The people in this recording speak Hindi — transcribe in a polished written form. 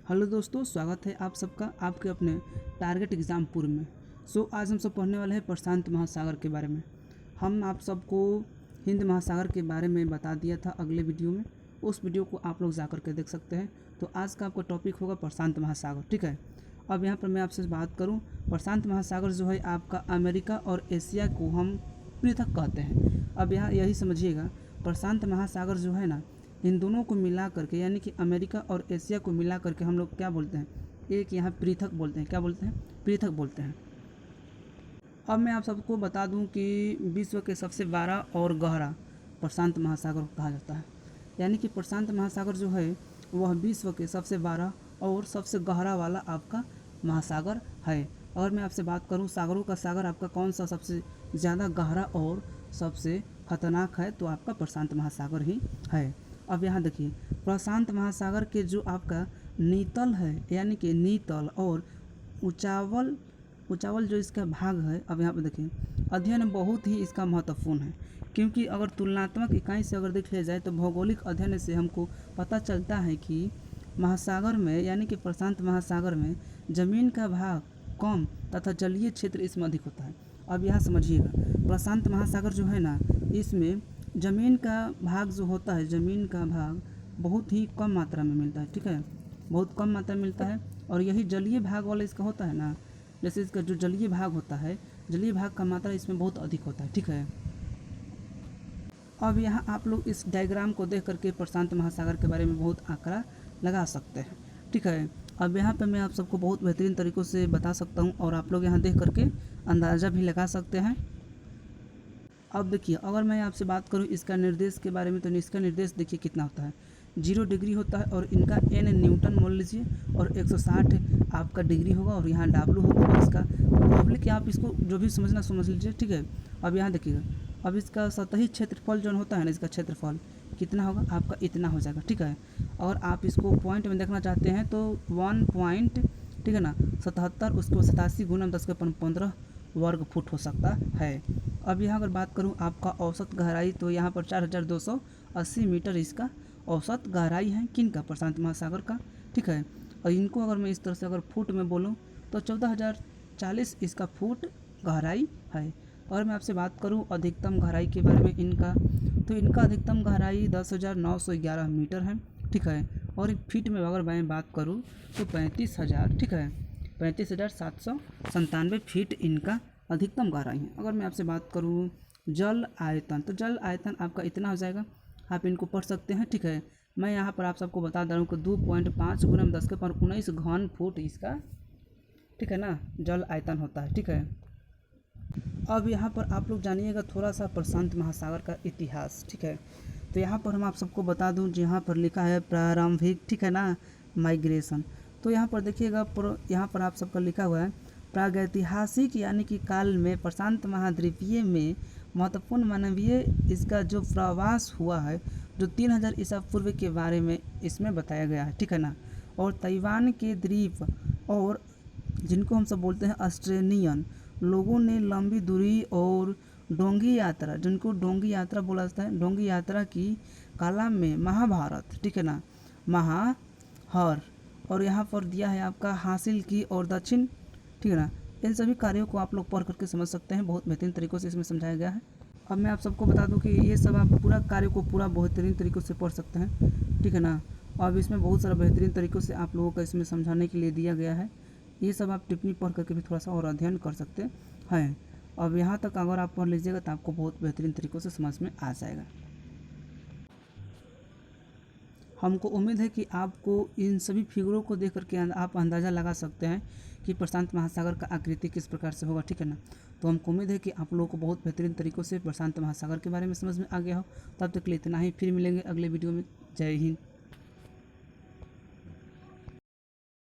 हेलो दोस्तों, स्वागत है आप सबका आपके अपने टारगेट एग्ज़ाम पूर्व में। आज हम सब पढ़ने वाले हैं प्रशांत महासागर के बारे में। हम आप सबको हिंद महासागर के बारे में बता दिया था अगले वीडियो में, उस वीडियो को आप लोग जा कर के देख सकते हैं। तो आज का आपका टॉपिक होगा प्रशांत महासागर, ठीक है। अब यहाँ पर मैं आपसे बात करूँ, प्रशांत महासागर जो है आपका अमेरिका और एशिया को हम पृथक कहते हैं। अब यहाँ यही समझिएगा, प्रशांत महासागर जो है ना, इन दोनों को मिला करके यानी कि अमेरिका और एशिया को मिला करके हम लोग क्या बोलते हैं, एक यहाँ पृथक बोलते हैं। क्या बोलते हैं? पृथक बोलते हैं। अब मैं आप सबको बता दूं कि विश्व के सबसे बड़ा और गहरा प्रशांत महासागर कहा जाता है। यानी कि प्रशांत महासागर जो है वह विश्व के सबसे बड़ा और सबसे गहरा वाला आपका महासागर है। और मैं आपसे बात करूं सागरों का सागर आपका कौन सा सबसे ज़्यादा गहरा और सबसे खतरनाक है, तो आपका प्रशांत महासागर ही है। अब यहाँ देखिए, प्रशांत महासागर के जो आपका नीतल है यानी कि नीतल और ऊंचावल जो इसका भाग है, अब यहाँ पे देखिए, अध्ययन बहुत ही इसका महत्वपूर्ण है। क्योंकि अगर तुलनात्मक इकाई से अगर देख लिया जाए तो भौगोलिक अध्ययन से हमको पता चलता है कि महासागर में यानी कि प्रशांत महासागर में ज़मीन का भाग कम तथा जलीय क्षेत्र इसमें अधिक होता है। अब यहाँ समझिएगा, प्रशांत महासागर जो है ना, इसमें ज़मीन का भाग जो होता है, ज़मीन का भाग बहुत ही कम मात्रा में मिलता है, ठीक है, बहुत कम मात्रा में मिलता है। और यही जलीय भाग वाला इसका होता है ना, जैसे इसका जो जलीय भाग होता है, जलीय भाग का मात्रा इसमें बहुत अधिक होता है, ठीक है। अब यहाँ आप लोग इस डायग्राम को देख करके प्रशांत महासागर के बारे में बहुत आंकड़ा लगा सकते हैं, ठीक है। अब यहाँ पे मैं आप सबको बहुत बेहतरीन तरीक़ों से बता सकता हूँ और आप लोग यहाँ देख करके अंदाज़ा भी लगा सकते हैं। अब देखिए, अगर मैं आपसे बात करूं इसका निर्देश के बारे में, तो इसका निर्देश देखिए कितना होता है, 0 डिग्री होता है और इनका n न्यूटन मान लीजिए और 160 आपका डिग्री होगा और यहाँ W होगा। और इसका पब्लिक आप इसको जो भी समझना समझ लीजिए, ठीक है। अब यहाँ देखिएगा, अब इसका सतही क्षेत्रफल जो होता है ना, इसका क्षेत्रफल कितना होगा आपका, इतना हो जाएगा, ठीक है। और आप इसको पॉइंट में देखना चाहते हैं तो 1 पॉइंट, ठीक है ना, 77 उसके 87 गुना 10⁻15 वर्ग फुट हो सकता है। अब यहाँ अगर बात करूँ आपका औसत गहराई, तो यहाँ पर 4280 मीटर इसका औसत गहराई है, किन का, प्रशांत महासागर का, ठीक है। और इनको अगर मैं इस तरह से अगर फुट में बोलूँ तो 14040 इसका फुट गहराई है। और मैं आपसे बात करूँ अधिकतम गहराई के बारे में इनका, तो इनका अधिकतम गहराई 10,911 मीटर है, ठीक है। और फीट में अगर मैं बात करूँ तो 35,000, ठीक है, 35,797 फीट इनका अधिकतम गहराई है। अगर मैं आपसे बात करूँ जल आयतन, तो जल आयतन आपका इतना हो जाएगा, आप इनको पढ़ सकते हैं, ठीक है। मैं यहाँ पर आप सबको बता दे रहा हूँ कि 2.5 गुना 10⁻19 घन फुट इसका, ठीक है ना, जल आयतन होता है, ठीक है। अब यहाँ पर आप लोग जानिएगा थोड़ा सा प्रशांत महासागर का इतिहास, ठीक है। तो यहाँ पर हम आप सबको बता दूँ, यहाँ पर लिखा है प्रारंभिक, ठीक है ना, माइग्रेशन। तो यहाँ पर देखिएगा, यहाँ पर आप सबका लिखा हुआ है प्रागैतिहासिक यानी कि काल में प्रशांत महाद्वीपीय में महत्वपूर्ण मानवीय इसका जो प्रवास हुआ है, जो 3000 ईसा पूर्व के बारे में इसमें बताया गया है, ठीक है ना। और ताइवान के द्वीप और जिनको हम सब बोलते हैं ऑस्ट्रेलियन लोगों ने लंबी दूरी और डोंगी यात्रा, जिनको डोंगी यात्रा बोला जाता है, डोंगी यात्रा की कला में महाभारत, ठीक है ना, महाहर, और यहाँ पर दिया है आपका हासिल की और दक्षिण, ठीक है ना। इन सभी कार्यों को आप लोग पढ़ करके समझ सकते हैं, बहुत बेहतरीन तरीक़ों से इसमें समझाया गया है। अब मैं आप सबको बता दूं कि ये सब आप पूरा कार्य को पूरा बेहतरीन तरीक़ों से पढ़ सकते हैं, ठीक है ना। अब इसमें बहुत सारा बेहतरीन तरीक़ों से आप लोगों को इसमें समझाने के लिए दिया गया है। ये सब आप टिप्पणी पढ़ करके भी थोड़ा सा और अध्ययन कर सकते हैं। अब यहाँ तक अगर आप पढ़ लीजिएगा तो आपको बहुत बेहतरीन तरीक़ों से समझ में आ जाएगा। हमको उम्मीद है कि आपको इन सभी फिगरों को देख करके आप अंदाज़ा लगा सकते हैं कि प्रशांत महासागर का आकृति किस प्रकार से होगा, ठीक है ना। तो हमको उम्मीद है कि आप लोगों को बहुत बेहतरीन तरीक़ों से प्रशांत महासागर के बारे में समझ में आ गया हो। तब तक के लिए इतना ही, फिर मिलेंगे अगले वीडियो में। जय हिंद।